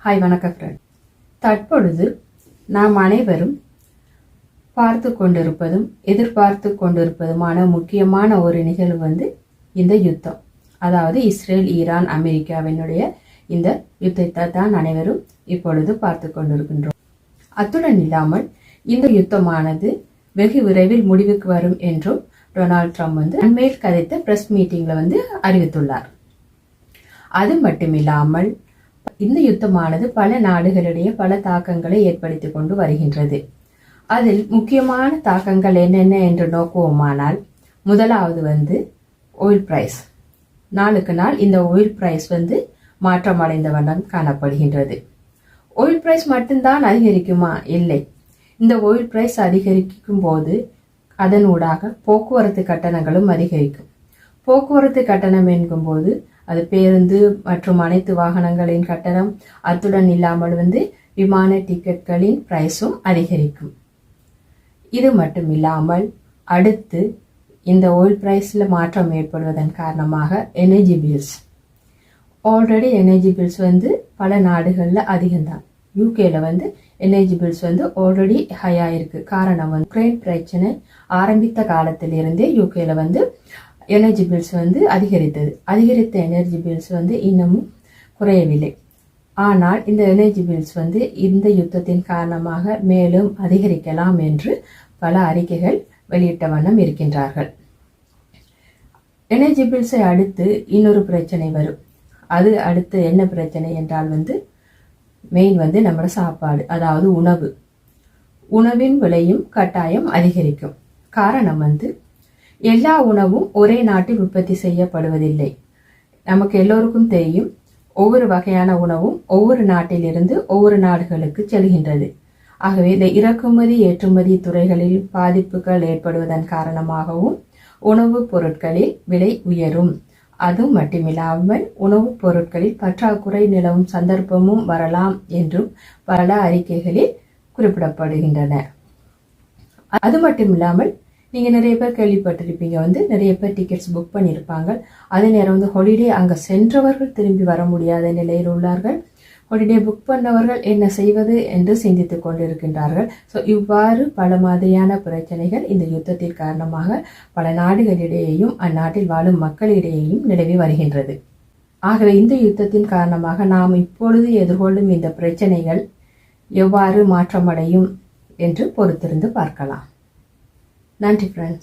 Hi வணக்கம் friend. தற்பொழுது நாம் அனைவரும் பார்த்து கொண்டிருப்பதும் எதிர்பார்த்து கொண்டிருப்பதுமான முக்கியமான ஒரு நிகழ்வு இந்த யுத்தம், அதாவது இஸ்ரேல் ஈரான் அமெரிக்காவினுடைய இந்த யுத்தத்தை தான் அனைவரும் இப்பொழுது பார்த்து கொண்டிருக்கின்றோம். அத்துடன் இல்லாமல் இந்த யுத்தமானது வெகு விரைவில் முடிவுக்கு வரும் என்றும் டொனால்ட் ட்ரம்ப் அண்மையில் கதைத்த பிரஸ் மீட்டிங்ல அறிவித்துள்ளார். அது மட்டுமில்லாமல் இந்த யுத்தமானது பல நாடுகளிடையே பல தாக்கங்களை ஏற்படுத்தி கொண்டு வருகின்றது. அதில் முக்கியமான தாக்கங்கள் என்னென்ன என்று நோக்குவோமானால், முதலாவது ஆயில் பிரைஸ். நாளுக்கு நாள் இந்த ஆயில் பிரைஸ் மாற்றமடைந்த வண்ணம் காணப்படுகின்றது. ஆயில் பிரைஸ் மட்டும்தான் அதிகரிக்குமா? இல்லை. இந்த ஆயில் பிரைஸ் அதிகரிக்கும் போது அதனூடாக போக்குவரத்து கட்டணங்களும் அதிகரிக்கும். போக்குவரத்து கட்டணம் என்கும்போது அது பேருந்து மற்றும் அனைத்து வாகனங்களின் கட்டணம், அத்துடன் இல்லாமல் விமான டிக்கெட்களின் பிரைஸும் அதிகரிக்கும். இது மட்டும் இல்லாமல் அடுத்து இந்த ஆயில் பிரைஸ்ல மாற்றம் ஏற்படுவதன் காரணமாக energy bills, already energy bills பல நாடுகள்ல அதிகம்தான். யூகேல எனர்ஜி பில்ஸ் ஆல்ரெடி ஹையா இருக்கு. காரணம் உக்ரைன் பிரச்சனை ஆரம்பித்த காலத்திலிருந்தே யூகேல எனர்ஜி பில்ஸ் அதிகரித்த எனர்ஜி பில்ஸ் இன்னமும் குறையவில்லை. ஆனால் இந்த எனர்ஜி பில்ஸ் இந்த யுத்தத்தின் காரணமாக மேலும் அதிகரிக்கலாம் என்று பல அறிக்கைகள் வெளியிட்ட வண்ணம் இருக்கின்றார்கள். எனர்ஜி பில்ஸை அடுத்து இன்னொரு பிரச்சனை வரும். அது அடுத்து என்ன பிரச்சனை என்றால் மெயின் நம்மளோட சாப்பாடு, அதாவது உணவின் விலையும் கட்டாயம் அதிகரிக்கும். காரணம் எல்லா உணவும் ஒரே நாட்டில் உற்பத்தி செய்யப்படுவதில்லை. நமக்கு எல்லோருக்கும் தெரியும், ஒவ்வொரு வகையான உணவும் ஒவ்வொரு நாட்டிலிருந்து ஒவ்வொரு நாடுகளுக்கு செல்கின்றது. ஆகவே இந்த இறக்குமதி ஏற்றுமதி துறைகளில் பாதிப்புகள் ஏற்படுவதன் காரணமாகவும் உணவுப் பொருட்களில் விலை உயரும். அது மட்டுமில்லாமல் உணவுப் பொருட்களில் பற்றாக்குறை நிலவும் சந்தர்ப்பமும் வரலாம் என்றும் பல அறிக்கைகளில் குறிப்பிடப்படுகின்றன. அது மட்டுமில்லாமல் நீங்க நிறைய பேர் கேள்விப்பட்டிருப்பீங்க, நிறைய பேர் டிக்கெட்ஸ் புக் பண்ணியிருப்பாங்க. அதே நேரம் ஹாலிடே அங்க சென்றவர்கள் திரும்பி வர முடியாத நிலையில் உள்ளார்கள். ஹாலிடே புக் பண்ணவர்கள் என்ன செய்வது என்று சிந்தித்துக் கொண்டிருக்கின்றார்கள். ஸோ இவ்வாறு பல மாதிரியான பிரச்சனைகள் இந்த யுத்தத்தின் காரணமாக பல நாடுகளிடையேயும் அந்நாட்டில் வாழும் மக்களிடையேயும் நிலவி வருகின்றது. ஆகவே இந்த யுத்தத்தின் காரணமாக நாம் இப்பொழுது எதிர்கொள்ளும் இந்த பிரச்சனைகள் எவ்வாறு மாற்றமடையும் என்று பொறுத்திருந்து பார்க்கலாம். நன்றி ஃப்ரெண்ட்ஸ்.